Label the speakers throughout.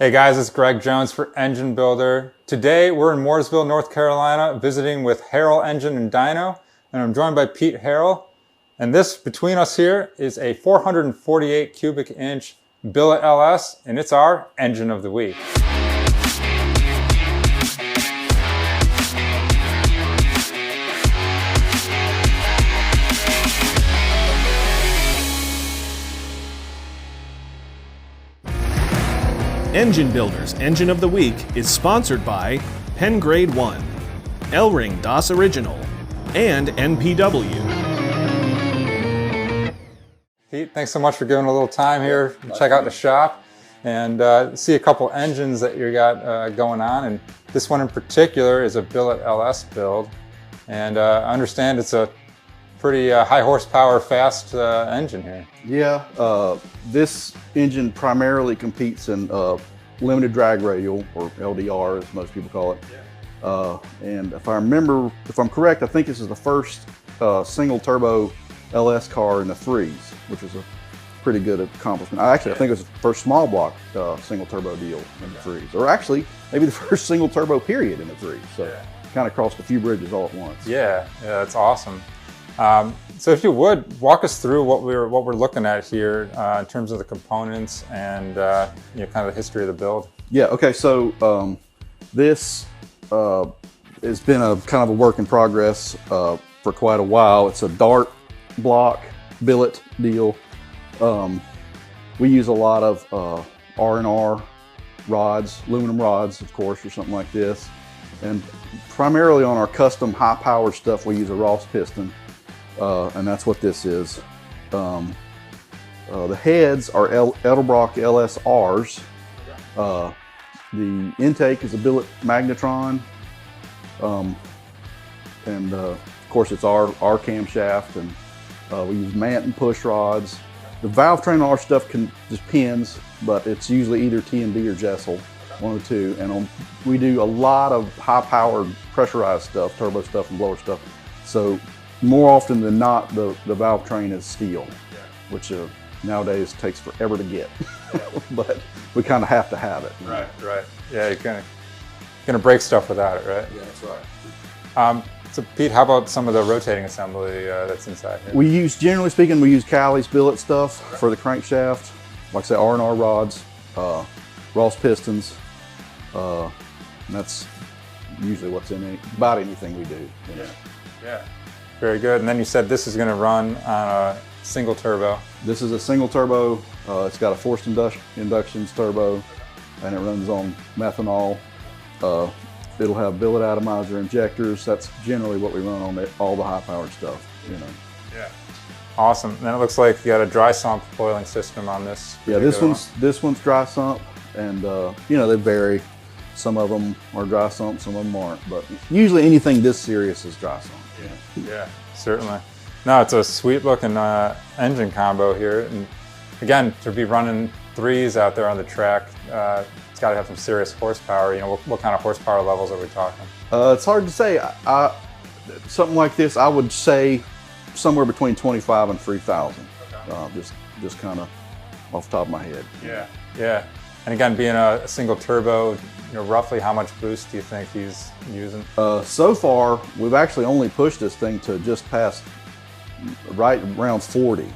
Speaker 1: Hey guys, it's Greg Jones for Engine Builder. Today we're in Mooresville, North Carolina, visiting with Harrell Engine and Dyno, and I'm joined by Pete Harrell. And this between us here is a 448 cubic inch Billet LS, and it's our engine of the week.
Speaker 2: Engine Builder's Engine of the Week is sponsored by Pen Grade 1, L-Ring DOS Original, and NPW.
Speaker 1: Pete, thanks so much for giving a little time here to check out the shop and see a couple engines that you got going on. And this one in particular is a Billet LS build. And I understand it's a pretty high horsepower, fast engine here.
Speaker 3: Yeah, this engine primarily competes in Limited Drag Radial, or LDR as most people call it. Yeah. And if I'm correct, I think this is the first single turbo LS car in the threes, which is a pretty good accomplishment. I think it was the first small block single turbo deal in the threes, or actually maybe the first single turbo period in the threes. So kind of crossed a few bridges all at once.
Speaker 1: Yeah, that's awesome. So if you would, walk us through what we're looking at here in terms of the components and kind of the history of the build.
Speaker 3: Yeah, okay, so this has been a kind of a work in progress for quite a while. It's a dart block billet deal. We use a lot of R&R rods, aluminum rods, of course, or something like this. And primarily on our custom high power stuff, we use a Ross piston. And that's what this is. The heads are Edelbrock LSRs. The intake is a billet magnetron. And of course it's our camshaft, and we use mant and push rods. The valve train on our stuff just pins, but it's usually either T&D or Jessel, one of the two. And we do a lot of high powered pressurized stuff, turbo stuff and blower stuff. So more often than not, the valve train is steel, which nowadays takes forever to get, but we kind of have to have it.
Speaker 1: Right. Yeah, you're gonna break stuff without it, right?
Speaker 3: Yeah, that's right.
Speaker 1: So Pete, how about some of the rotating assembly that's inside here?
Speaker 3: Generally speaking, we use Callie's billet stuff for the crankshaft. Like I said, R&R rods, Ross pistons, and that's usually what's in about anything we do.
Speaker 1: Yeah. Very good. And then you said this is going to run on a single turbo.
Speaker 3: This is a single turbo. It's got a forced inductions turbo, and it runs on methanol. It'll have billet atomizer injectors. That's generally what we run on all the high-powered stuff.
Speaker 1: Yeah. Awesome. And then it looks like you got a dry sump coiling system on this.
Speaker 3: Yeah, this one's dry sump, and they vary. Some of them are dry sump, some of them aren't. But usually anything this serious is dry sump.
Speaker 1: Yeah, certainly. No, it's a sweet looking engine combo here. And again, to be running threes out there on the track, it's got to have some serious horsepower. What kind of horsepower levels are we talking?
Speaker 3: It's hard to say. Something like this, I would say somewhere between 25 and 3,000. Okay. Just kind of off the top of my head.
Speaker 1: Yeah. And again, being a single turbo, roughly how much boost do you think he's using?
Speaker 3: So far, we've actually only pushed this thing to just past right around 40.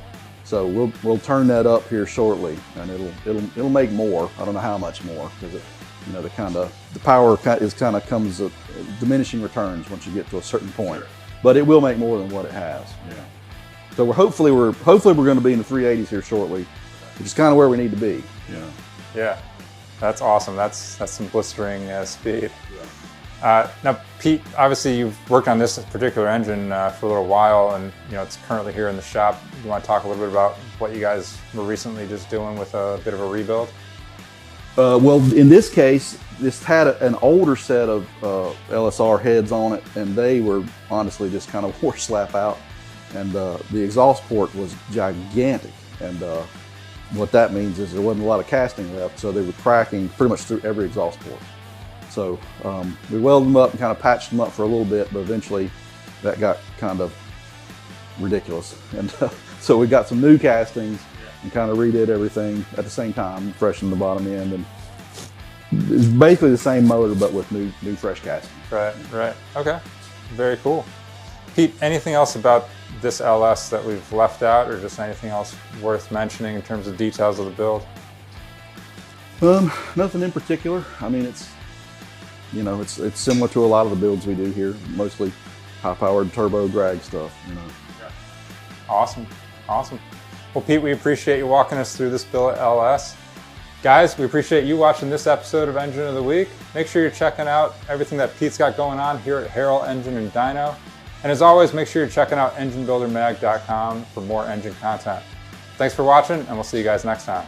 Speaker 3: So we'll turn that up here shortly, and it'll make more. I don't know how much more, because the power comes at diminishing returns once you get to a certain point. Sure. But it will make more than what it has.
Speaker 1: Yeah.
Speaker 3: So hopefully we're going to be in the 380s here shortly, which is kind of where we need to be.
Speaker 1: Yeah, that's awesome. That's some blistering speed. Yeah. Now, Pete, obviously you've worked on this particular engine for a little while, and it's currently here in the shop. You want to talk a little bit about what you guys were recently just doing with a bit of a rebuild?
Speaker 3: Well, in this case, this had an older set of LSR heads on it, and they were honestly just kind of wore slap out. And the exhaust port was gigantic, and what that means is there wasn't a lot of casting left, so they were cracking pretty much through every exhaust port. So we welded them up and kind of patched them up for a little bit, but eventually that got kind of ridiculous. And so we got some new castings and kind of redid everything at the same time, freshened the bottom end, and it's basically the same motor, but with new fresh casting.
Speaker 1: Right, right. Okay, very cool. Pete, anything else about this LS that we've left out, or just anything else worth mentioning in terms of details of the build?
Speaker 3: Nothing in particular. I mean, it's similar to a lot of the builds we do here, mostly high-powered turbo drag stuff.
Speaker 1: Yeah. Awesome, awesome. Well, Pete, we appreciate you walking us through this Billet LS. Guys, we appreciate you watching this episode of Engine of the Week. Make sure you're checking out everything that Pete's got going on here at Harrell Engine and Dyno. And as always, make sure you're checking out enginebuildermag.com for more engine content. Thanks for watching, and we'll see you guys next time.